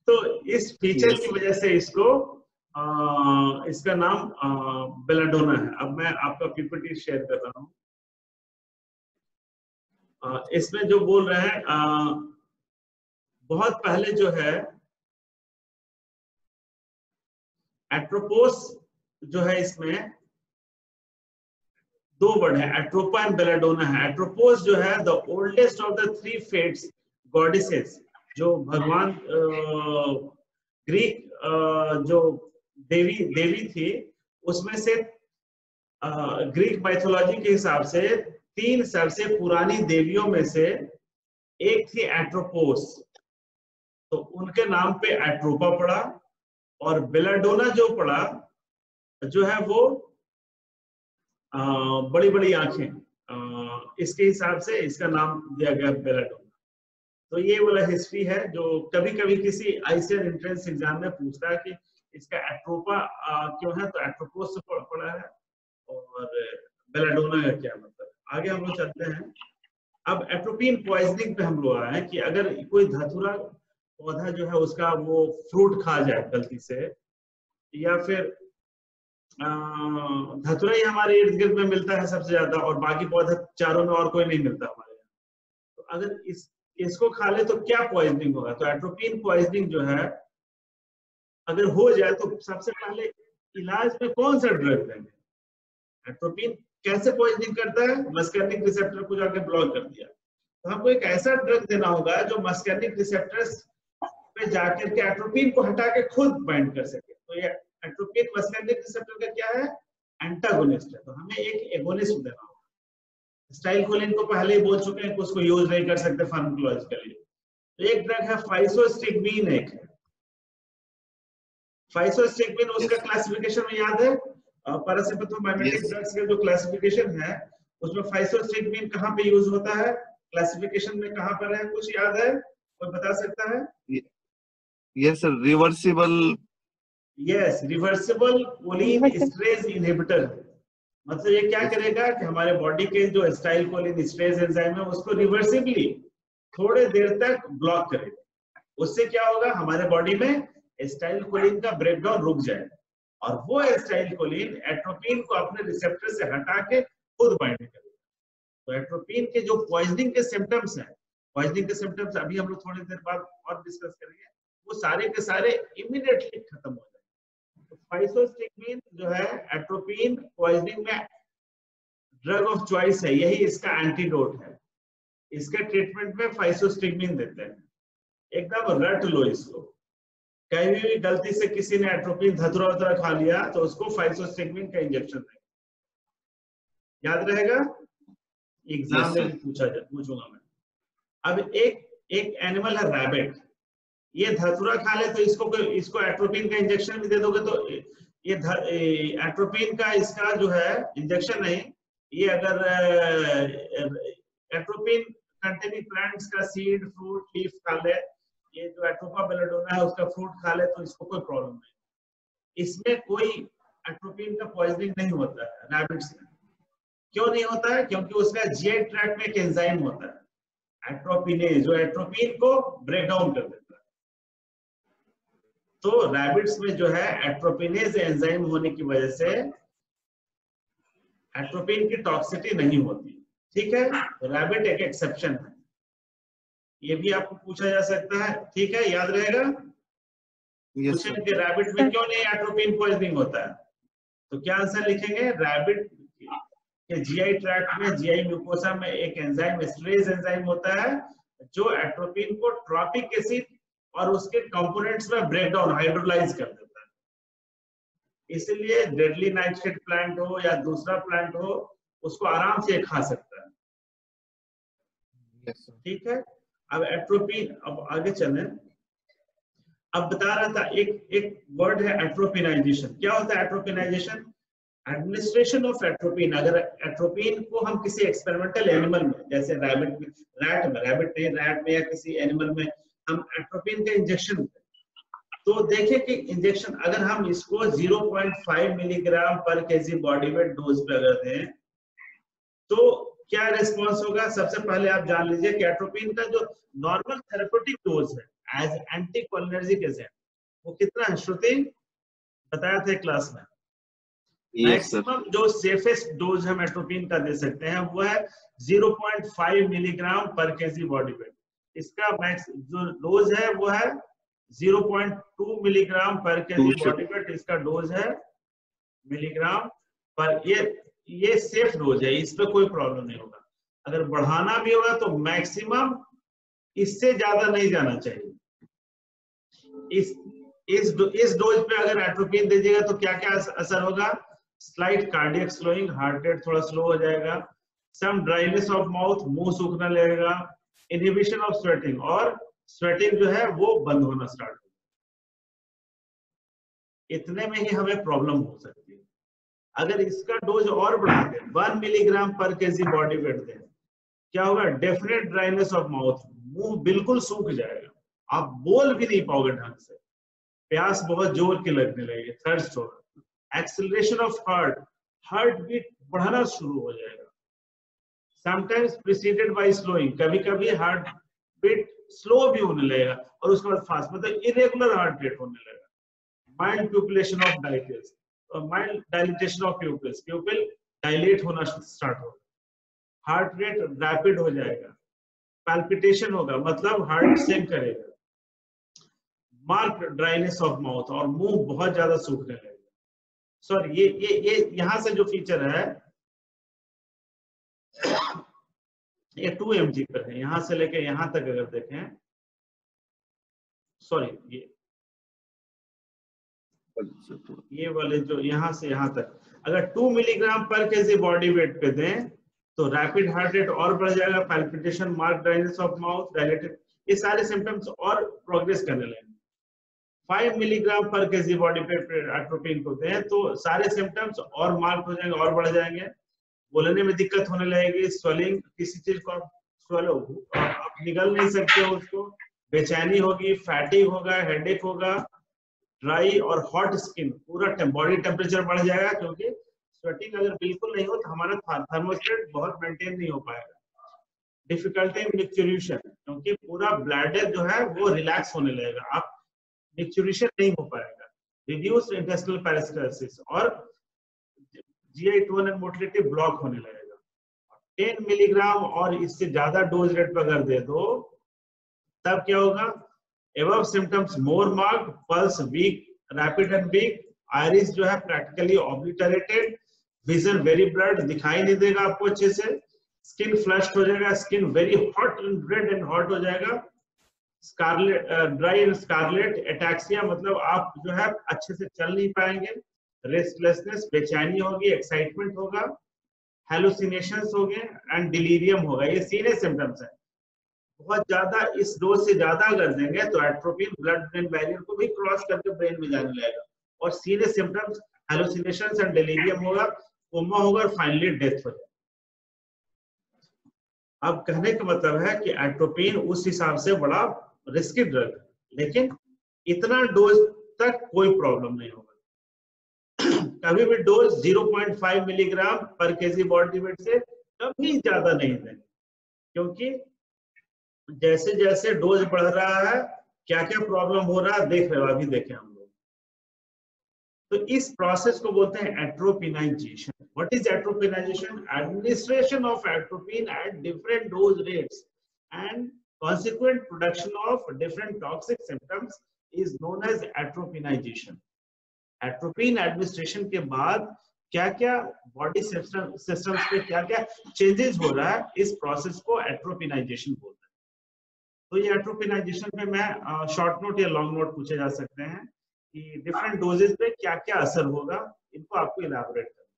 [SPEAKER 1] तो इस फीचर की वजह से इसको इसका नाम बेलाडोना है। अब मैं आपका पीपीटी शेयर कर रहा हूँ। इसमें जो बोल रहे हैं, बहुत पहले जो है एट्रोपोस जो है, इसमें 2 वर्ड है, एट्रोपा एंड बेलाडोना है। एट्रोपोस जो है the oldest of the 3 fates goddesses, जो भगवान ग्रीक जो देवी थी, उसमें से ग्रीक माइथोलॉजी के हिसाब से 3 सबसे पुरानी देवियों में से एक थी एट्रोपोस, तो उनके नाम पे एट्रोपा पड़ा। और बेलाडोना जो पड़ा जो है वो बड़ी बड़ी आंखें, इसके हिसाब से इसका नाम दिया गया बेलाडोना। तो ये वाला हिस्ट्री है जो कभी कभी किसी आईसीएस एंट्रेंस एग्जाम में पूछता है कि इसका एट्रोपा क्यों है, तो एट्रोपोस से पड़ा है। और बेलाडोना का क्या मतलब। आगे हम लोग चलते हैं। अब एट्रोपिन पॉइजनिंग पे हम लोग आए हैं कि अगर कोई धतूरा पौधा जो है उसका वो फ्रूट खा जाए गलती से, या फिर धतूरा ही हमारे इर्द गिर्द में मिलता है सबसे ज्यादा और बाकी पौधा चारों में और कोई नहीं मिलता हमारे यहाँ, तो अगर इसको खा ले तो क्या पॉइजनिंग होगा। तो एट्रोपिन पॉइजनिंग जो है अगर हो जाए तो सबसे पहले इलाज में कौन सा ड्रग देंगे। एट्रोपिन कैसे पॉइजनिंग करता है, मस्कैनिक रिसेप्टर को जाके ब्लॉक कर दिया, तो हमको एक ऐसा ड्रग देना होगा जो मस्कैनिक रिसेप्टर्स पे जाकर के एट्रोपिन को हटा के खुद बाइंड कर सके। तो ये एट्रोपिन मस्कैनिक रिसेप्टर का क्या है, एंटागोनिस्ट है, तो हमें एक एगोनिस्ट देना होगा। स्टाइलकोलिन को पहले ही बोल चुके हैं कि उसको यूज नहीं कर सकते फार्माकोलॉजिकली। तो एक ड्रग है फाइसोस्टिग्मीन, एक है फाइसोस्टिग्मीन, उसका क्लासिफिकेशन में याद है पैरासिम्पथोमाइमेटिक ड्रग्स का जो क्लासिफिकेशन है उसमें फाइसोस्टिग्मीन कहाँ पे यूज होता है, क्लासिफिकेशन में कहाँ पर है, कुछ याद है, कोई बता सकता है?
[SPEAKER 3] Yes sir, reversible.
[SPEAKER 1] Yes, reversible cholinesterase inhibitor. मतलब ये क्या करेगा कि हमारे बॉडी के जो एसिटाइलकोलिन एस्ट्रेज एंजाइम है उसको रिवर्सिबली थोड़े देर तक ब्लॉक करेगा। उससे क्या होगा, हमारे बॉडी में एसिटाइलकोलिन का ब्रेकडाउन रुक जाएगा और वो एसिटाइलकोलिन एट्रोपिन को अपने रिसेप्टर से हटा के खुद बाइंड करेगा। तो एट्रोपिन के जो पॉइजनिंग के सिम्टम्स हैं, पॉइजनिंग के सिम्टम्स अभी हम लोग थोड़ी देर बाद और डिस्कस करेंगे, वो सारे के सारे इमीडिएटली खत्म हो जाएंगे। तो फाइसोस्टिग्मीन जो है एट्रोपिन पॉइजनिंग में ड्रग ऑफ चॉइस है, यही इसका एंटीडोट है। इसके ट्रीटमेंट में फाइसोस्टिग्मीन देते हैं। एकदम रट लो इसको, कहीं भी गलती से किसी ने एट्रोपिन धतूरा खा लिया तो उसको फाइसोस्टिग्मीन का इंजेक्शन देंगे, याद रहेगा, एग्जाम में भी पूछूंगा मैं। अब एक एनिमल है रैबिट, ये धतूरा खा ले तो इसको एट्रोपिन का इंजेक्शन भी दे दोगे तो ये एट्रोपिन का इसका जो है इंजेक्शन नहीं, ये अगर एट्रोपिन कंटेनिंग प्लांट्स का सीड, फ्रूट, लीफ खा ले, ये जो एट्रोपा बेलाडोना है उसका फ्रूट खा ले तो इसको कोई प्रॉब्लम नहीं। इसमें कोई एट्रोपिन का पॉइजनिंग नहीं होता है रैबिट्स में। क्यों नहीं होता है, क्योंकि उसका जीआई ट्रैक्ट में एक एंजाइम होता है एट्रोपिनेज, जो एट्रोपिन को ब्रेक डाउन कर देता है। तो रैबिट्स में जो है एट्रोपिनेज एंजाइम होने की वजह से एट्रोपिन की टॉक्सिसिटी नहीं होती, ठीक है। रैबिट एक एक्सेप्शन है, ये भी आपको पूछा जा सकता है, ठीक है, याद रहेगा। पूछेंगे कि रैबिट में क्यों नहीं एट्रोपिन पॉइजनिंग होता है, तो क्या आंसर लिखेंगे, रैबिट के जीआई ट्रैक्ट में, जीआई म्यूकोसा में एक एंजाइम एस्ट्रेज एंजाइम होता है जो एट्रोपिन को ट्रॉपिक एसिड और उसके कंपोनेंट्स में ब्रेकडाउन, हाइड्रोलाइज कर देता है। इसलिए डेडली नाइटशेड प्लांट हो या दूसरा प्लांट हो, उसको आराम से खा सकता है, ठीक है। अब एट्रोपिन, अब आगे चलें। अब बता रहा था एक वर्ड है एट्रोपिनाइजेशन। क्या होता है एट्रोपिनाइजेशन? Administration of atropine. अगर एट्रोपिन को हम किसी एक्सपेरिमेंटल एनिमल में, जैसे रैबिट में, रैट में या किसी एनिमल में हम एट्रोपिन का इंजेक्शन दें, तो देखें कि इंजेक्शन अगर हम इसको 0.5 मिलीग्राम पर केजी बॉडी वेट डोज पे अगर दें तो क्या रिस्पॉन्स होगा। सबसे पहले आप जान लीजिए कि एट्रोपिन का जो नॉर्मल थेरेप्यूटिक डोज है एज एंटीकोलिनर्जिक एजेंट वो कितना है, श्रुति बताया था क्लास में। मैक्सिमम जो सेफेस्ट डोज हम एट्रोपिन का दे सकते हैं वो है 0.5 मिलीग्राम पर केजी बॉडी वेट। इसका मैक्स जो डोज है वो है 0.2 मिलीग्राम पर केजी बॉडी वेट, इसका डोज है मिलीग्राम पर। ये सेफ डोज है, इस पे कोई प्रॉब्लम नहीं होगा। अगर बढ़ाना भी होगा तो मैक्सिमम इससे ज्यादा नहीं जाना चाहिए। इस डोज पे अगर एट्रोपिन दीजिएगा तो क्या क्या असर होगा, slight cardiac slowing, heart rate थोड़ा स्लो हो जाएगा, सम ड्राइनेस ऑफ माउथ, मुंह सूखना लगेगा, इनहिबिशन ऑफ स्वेटिंग, और स्वेटिंग जो है वो बंद होना स्टार्ट हो। इतने में ही हमें प्रॉब्लम हो सकती है। अगर इसका डोज और बढ़ा दें, 1 मिलीग्राम पर केजी बॉडी वेट दें, क्या होगा, डेफिनेट ड्राइनेस ऑफ माउथ, मुंह बिल्कुल सूख जाएगा, आप बोल भी नहीं पाओगे ढंग से, प्यास बहुत जोर की लगने लगेगी, थर्स्ट होगा, acceleration of heart, heart beat बढ़ना शुरू हो जाएगा। समटाइम्स प्रिसीडेड बाय स्लोइंग, कभी कभी हार्ट बीट स्लो भी होने लगेगा और उसके बाद फास्ट, मतलब इरेगुलर हार्ट रेट होने लगेगा। Mild pupillation of dilates, mild dilatation of pupils, pupil dilate होना स्टार्ट होगा। हार्ट रेट रैपिड हो जाएगा। पैल्पिटेशन होगा, मतलब हार्ट सिंक करेगा। मार्क ड्राइनेस ऑफ माउथ, और मुंह बहुत ज्यादा सूखने लगेगा। सॉरी, ये यहां से जो फीचर है ये 2 mg पर है, यहां से लेके यहां तक अगर देखें, सॉरी ये वाले जो यहां से यहां तक अगर 2 मिलीग्राम पर केजी बॉडी वेट पे दें तो रैपिड हार्ट रेट और बढ़ जाएगा, palpitation, mark dryness of mouth, dilated, ये सारे सिम्टम्स और प्रोग्रेस करने लगेंगे। 5 मिलीग्राम पर केजी बॉडी पे एट्रोपिन को दें तो सारे सिम्टम्स और मार्क हो जाएंगे और बढ़ जाएंगे। बोलने में दिक्कत होने लगेगी, स्वेलिंग, किसी चीज को आप स्वेलो आप निगल नहीं सकते हो उसको, बेचैनी होगी, फैटिग होगा, हेडेक होगा, ड्राई और हॉट स्किन, पूरा बॉडी टेम्परेचर बढ़ जाएगा, क्योंकि स्वेटिंग अगर बिल्कुल नहीं हो तो हमारा थर्मोस्टेट बहुत मेंटेन नहीं हो पाएगा। डिफिकल्टी इन मिक्सचुरेशन, क्योंकि पूरा ब्लैडर जो है वो रिलैक्स होने लगेगा, आप मिक्सचुरेशन नहीं हो पाएगा। रिड्यूस्ड इंटेस्टिनल पेरिस्टाल्सिस और GI tone and motility block होने लगेगा। 10 मिलीग्राम और इससे ज्यादा डोज रेट पर अगर दे दो तब क्या होगा? Above symptoms more marked, pulse weak, rapid and weak, iris जो है practically obliterated, vision very blurred, दिखाई नहीं देगा आपको अच्छे से, स्किन फ्लश्ड हो जाएगा, skin very hot and red and hot हो जाएगा, scarlet, dry and scarlet, ataxia, मतलब आप जो है अच्छे से चल नहीं पाएंगे, रेस्टलेसनेस, बेचैनी होगी, एक्साइटमेंट होगा, हेलुसिनेशंस होंगे एंड डिलीरियम होगा। ये सीरियस सिम्टम्स है। बहुत ज्यादा इस डोज से ज्यादा अगर देंगे तो एट्रोपिन ब्लड ब्रेन बैरियर को भी क्रॉस करके ब्रेन में जाने लगेगा और serious symptoms hallucinations and delirium होगा, कोमा होगा और फाइनली डेथ हो जाएगी। अब कहने का मतलब है कि एट्रोपिन उस हिसाब से बड़ा रिस्की ड्रग है, लेकिन इतना डोज तक कोई प्रॉब्लम नहीं होगा। कभी भी डोज 0.5 मिलीग्राम पर केजी बॉडी वेट से कभी ज्यादा नहीं देंगे, क्योंकि जैसे जैसे डोज बढ़ रहा है क्या क्या प्रॉब्लम हो रहा है देख रहे हो, अभी देखें हम लोग। तो इस प्रोसेस को बोलते हैं atropinization. What is atropinization? Administration of atropine at different dose rates and consequent production of different toxic symptoms is known as atropinization. Atropine administration के बाद क्या क्या बॉडी सिस्टम्स पे क्या क्या चेंजेस हो रहा है, इस प्रोसेस को एट्रोपिनाइजेशन बोलते हैं। तो ये एट्रोपिनाइजेशन पे मैं शॉर्ट नोट या लॉन्ग नोट पूछे जा सकते हैं कि डिफरेंट डोजेस पे क्या क्या असर होगा, इनको आपको इलैबोरेट करना।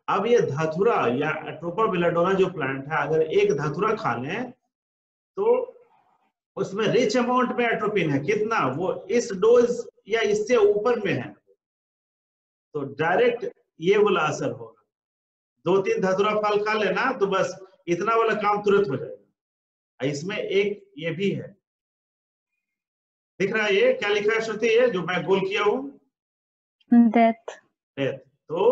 [SPEAKER 1] अब ये धतूरा या एट्रोपा बेलाडोना जो प्लांट है, अगर एक धतूरा खा लें तो उसमें रिच अमाउंट में एट्रोपिन है, कितना? वो इस डोज या इससे ऊपर में है, तो डायरेक्ट ये वाला असर होगा। 2-3 धतूरा फल खा लेना तो बस इतना वाला काम तुरंत हो जाएगा। इसमें एक ये भी है, दिख रहा है ये क्या लिखा है श्रुति, ये जो मैं गोल किया हूँ,
[SPEAKER 2] डेथ।
[SPEAKER 1] डेथ। तो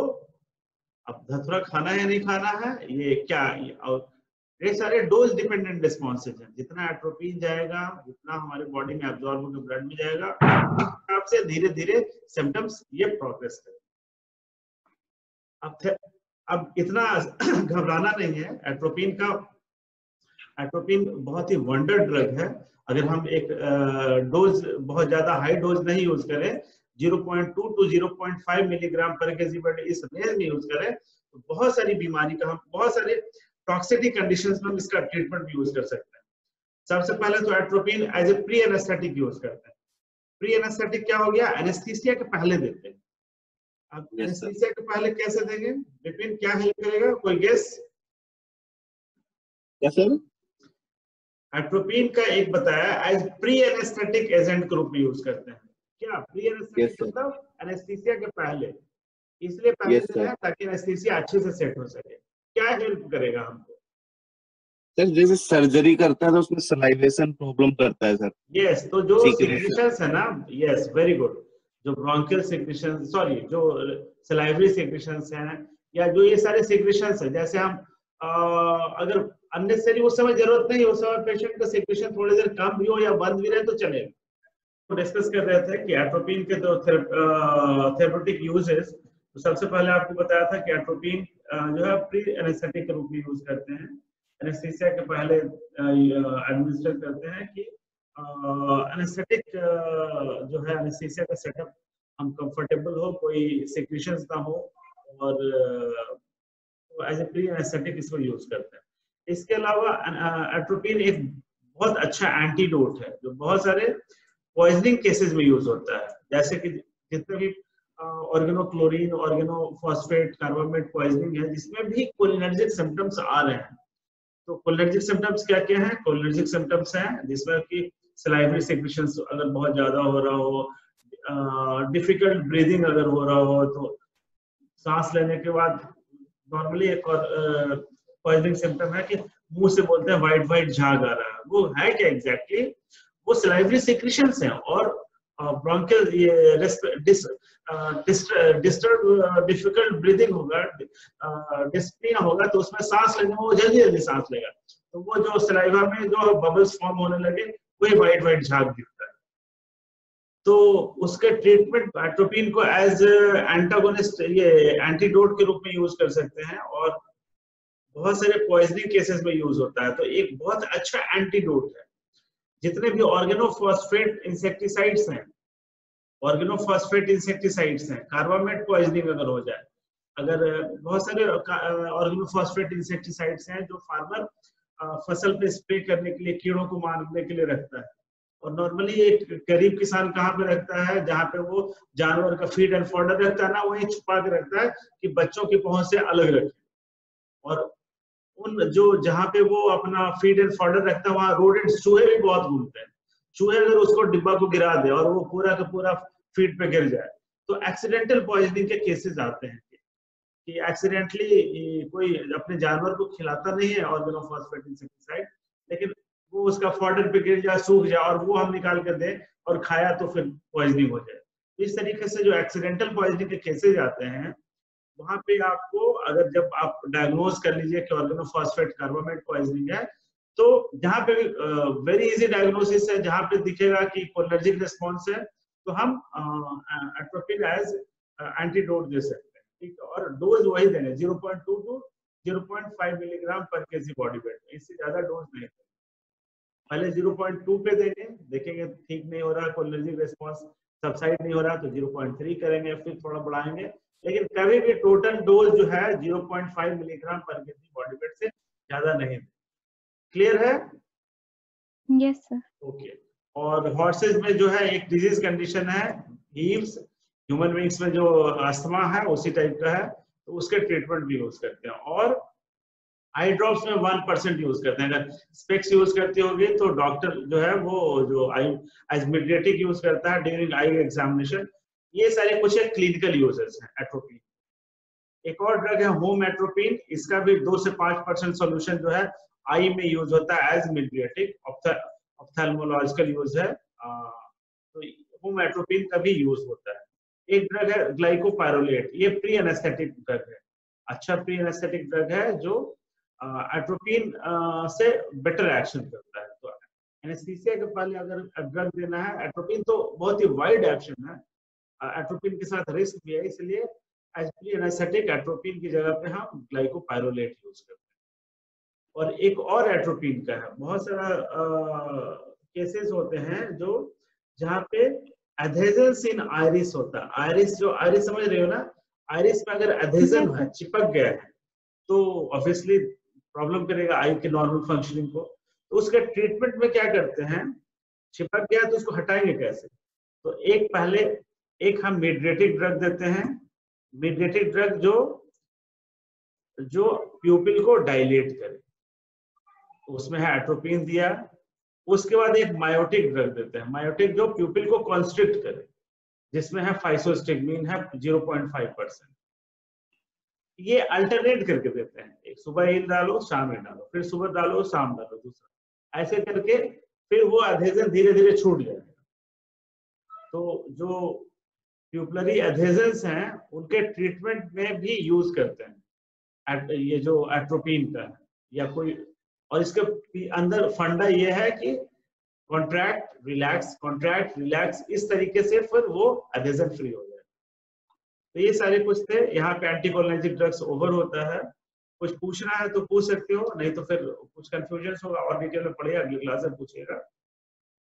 [SPEAKER 1] अब धतूरा खाना है नहीं खाना है, ये क्या, ये सारे डोज डिपेंडेंट रिस्पॉन्सेज हैं। जितना एट्रोपिन जाएगा, जितना हमारे बॉडी में एब्जॉर्ब होकर ब्लड में जाएगा, उस हिसाब से धीरे धीरे सिम्टम्स ये प्रोग्रेस करेंगे। अब इतना घबराना नहीं है। एट्रोपिन बहुत ही वंडर ड्रग है। अगर हम एक डोज बहुत ज्यादा हाई डोज नहीं यूज करें, 0.2 to 0.5 मिलीग्राम पर केजी पर डे इस रेंज में यूज करें तो बहुत सारी बीमारी का, हम बहुत सारे टॉक्सिसिटी कंडीशंस में हम इसका ट्रीटमेंट भी यूज कर सकते हैं। सबसे पहले तो atropine as a pre anaesthetic use करते हैं। प्री एनेस्थेटिक क्या हो गया? एनेस्थीसिया के पहले देते हैं। अब एनेस्थीसिया के पहले कैसे देंगे? विपिन क्या हेल्प करेगा, कोई गेस?
[SPEAKER 3] सर
[SPEAKER 1] एट्रोपिन का एक बताया एज प्री एनेस्थेटिक एजेंट के रूप में यूज करते हैं। क्या प्री एनेस्थेटिक मतलब? एनेस्थीसिया के पहले, इसलिए पहले देना है ताकि एनेस्थीसिया अच्छे से सेट हो सके। क्या हेल्प करेगा हमको?
[SPEAKER 3] सर जैसे सर्जरी करता है तो उसमें सलाइवेशन प्रॉब्लम करता है सर।
[SPEAKER 1] यस, तो जो सिक्रीशंस है ना, यस वेरी गुड, जो ब्रोंकियल सेक्रेशन, सॉरी जो सलाइवरी सेक्रेशंस हैं, या जो ये सारे सेक्रेशंस हैं, जैसे हम अगर अननेसेसरी उस समय जरूरत नहीं, उस समय पेशेंट का सेक्रेशन थोड़ी देर कम भी हो या बंद भी रहे तो चलेगा। तो डिस्कस कर रहे थे कि एट्रोपिन के तो थेरेप्यूटिक यूजेस, तो सबसे पहले आपको बताया था कि एट्रोपिन जो है प्री एनेस्थेटिक के रूप में यूज करते हैं, एनेस्थीसिया के पहले एडमिनिस्टर करते हैं कि एनेस्थेटिक जो है एनेस्थीसिया का सेटअप हम कंफर्टेबल हो, कोई सेक्रेशंस ना हो, और एज ए प्री एनेस्थेटिक इसको यूज करते हैं। इसके अलावा एट्रोपिन एक बहुत अच्छा एंटीडोट है जो बहुत सारे पॉइजनिंग केसेस में यूज होता है, जैसे कि जितने भी ऑर्गेनोक्लोरीन, ऑर्गेनोफॉस्फेट, कार्बामेट पॉइजनिंग है जिसमें भी कोलिनर्जिक सिम्टम्स आ रहे हैं। तो कोलिनर्जिक सिम्टम्स क्या क्या हैं? कोलिनर्जिक सिम्टम्स हैं जिसमें कि सलाइवरी सेक्रेशंस अगर बहुत ज्यादा हो रहा हो, डिफिकल्ट ब्रीदिंग अगर हो रहा हो, तो सांस लेने के बाद नॉर्मली एक और पॉइजनिंग सिम्टम है कि मुंह से बोलते हैं व्हाइट व्हाइट झाग आ रहा है। वो है क्या एग्जैक्टली? वो सलाइवरी सेक्रेशंस हैं, और ब्रोंकियल ये डिस्टर्ब डिफिकल्ट ब्रीदिंग होगा, डिस्पनिया होगा, तो उसमें सांस लेने में वो जल्दी जल्दी सांस लेगा, तो वो जो सलाइवा में जो बबल्स फॉर्म होने लगे वही व्हाइट व्हाइट झाग दिखता है। तो उसके ट्रीटमेंट एट्रोपिन को एज एंटागोनिस्ट, ये एंटीडोट के रूप में यूज कर सकते हैं, और बहुत सारे पॉइजनिंग केसेस में यूज होता है। तो एक बहुत अच्छा एंटीडोट है। जितने भी ऑर्गेनोफॉस्फेट इंसेक्टिसाइड्स हैं, कार्बामेट पॉइजनिंग अगर हो जाए, अगर बहुत सारे ऑर्गेनोफॉस्फेट इंसेक्टिसाइड्स हैं जो फार्मर फसल पे स्प्रे करने के लिए, कीड़ों को मारने के लिए रखता है, और नॉर्मली एक गरीब किसान कहाँ पे रखता है? जहाँ पे वो जानवर का फीड एंड फॉडर रखता है ना, वहीं छुपा के रखता है कि बच्चों की पहुंच से अलग रखे। और उन जो जहाँ पे वो अपना फीड एंड फॉडर रखता है वहाँ रोडेंट्स, चूहे भी बहुत घूमते हैं। चूहे अगर उसको डिब्बा को गिरा दे और वो पूरा का पूरा फीड पे गिर जाए, तो एक्सीडेंटल पॉइजनिंग के केसेस आते हैं कि एक्सीडेंटली कोई अपने जानवर को खिलाता नहीं है ऑर्गेनोफॉस्फेट इंसेक्टिसाइड, लेकिन वो उसका फॉडर पे गिर जाए, सूख जाए, और वो हम निकाल कर दें और खाया तो फिर पॉइजनिंग हो जाए। इस तरीके से जो एक्सीडेंटल पॉइजनिंग के केसेज आते हैं, वहां पे आपको अगर जब आप डायग्नोज कर लीजिए कि ऑर्गेनोफॉस्फेट कार्बामेट पॉइजनिंग है, तो जहाँ पे वेरी इजी डायग्नोसिस है, जहाँ पे दिखेगा कि कोलिनर्जिक रिस्पॉन्स है, तो हम एट्रोपिन एज एंटीडोट दे सकते हैं, ठीक है। और डोज वही देंगे 0.2 टू 0.5 मिलीग्राम पर केजी बॉडी वेट, इससे ज्यादा डोज नहीं देंगे। पहले 0.2 पे देंगे, देखेंगे ठीक नहीं हो रहा, कोलिनर्जिक रिस्पॉन्स सबसाइड नहीं हो रहा, तो 0.3 करेंगे, फिर थोड़ा बढ़ाएंगे, लेकिन कभी भी टोटल डोज जो है 0.5 मिलीग्राम पर केजी बॉडी वेट से ज्यादा नहीं। क्लियर है?
[SPEAKER 2] Yes sir.
[SPEAKER 1] ओके। और हॉर्सेज में जो है एक डिजीज कंडीशन है हीव्स, ह्यूमन बींग्स में जो अस्थमा है उसी टाइप का है, तो उसके ट्रीटमेंट भी यूज करते हैं। और आई ड्रॉप्स में 1% यूज करते हैं। अगर स्पेक्स यूज करती होगी तो डॉक्टर जो है वो जो आई एज मिडिएटिक यूज करता है ड्यूरिंग आई एग्जामिनेशन। ये सारे कुछ क्लिनिकल यूजेस हैं एट्रोपिन। एक और ड्रग है होम एट्रोपिन, इसका भी 2 से 5% सोल्यूशन जो है आई में यूज होता है एज मिडिएटिक, ऑप्थेल्मोलॉजिकल यूज है, तो होम एट्रोपिन का भी यूज होता है। एक ड्रग है ग्लाइकोपाइरोलेट, ये प्री एनेस्थेटिक ड्रग है, अच्छा प्री एनेस्थेटिक ड्रग है जो एट्रोपिन से बेटर एक्शन करता है। तो एनेस्थीसिया के पहले अगर ड्रग देना है, एट्रोपिन तो बहुत ही वाइड एक्शन है, एट्रोपिन के साथ रिस्क भी है, इसलिए एज प्री एनेस्थेटिक एट्रोपिन की जगह पे हम ग्लाइकोपाइरोलेट यूज करते हैं। और एक और एट्रोपिन का है, बहुत सारा केसेस होते हैं जो जहाँ पे एडहेजन्स इन आइरिस होता है। आइरिस, जो आइरिस समझ रहे हो ना, आइरिस में अगर एडहेजन है, चिपक गया है, तो ऑब्वियसली प्रॉब्लम करेगा आई के नॉर्मल फंक्शनिंग को। तो उसके ट्रीटमेंट में क्या करते हैं, चिपक गया तो उसको हटाएंगे कैसे? तो एक पहले एक हम मिडिएटिक ड्रग देते हैं, मिडिएटिक ड्रग जो प्यूपिल को डायलेट करे, उसमें है एट्रोपिन दिया। उसके बाद एक मायोटिक ड्रग देते हैं, मायोटिक जो प्यूपिल को कॉन्स्ट्रिक्ट करे, जिसमें है फाइसोस्टिग्मीन है 0.5%। ये अल्टरनेट करके देते हैं, एक सुबह हील डालो, शाम में डालो, फिर सुबह डालो, शाम डालो, दूसरा, ऐसे करके फिर वो एडहेजन धीरे धीरे छूट जाएगा। तो जो प्यूपलरी एडहेजेंस हैं उनके ट्रीटमेंट में भी यूज करते हैं ये जो एट्रोपिन का है या कोई, और इसके अंदर फंडा ये है कि कॉन्ट्रैक्ट रिलैक्स इस तरीके से फिर वो एडहेजन फ्री हो जाए। तो ये सारे कुछ थे। यहाँ पे एंटीकोलिनर्जिक ड्रग्स ओवर होता है। कुछ पूछना है तो पूछ सकते हो, नहीं तो फिर कुछ कंफ्यूजन होगा और डिटेल में पढ़िए, अगली क्लास में पूछिएगा।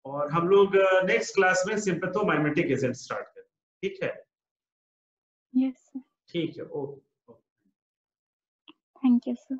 [SPEAKER 1] और हम लोग नेक्स्ट क्लास में सिम्पैथोमाइमेटिक एजेंट स्टार्ट करें, ठीक है?
[SPEAKER 2] Yes sir.
[SPEAKER 1] ठीक है, ओके।
[SPEAKER 2] Thank you sir.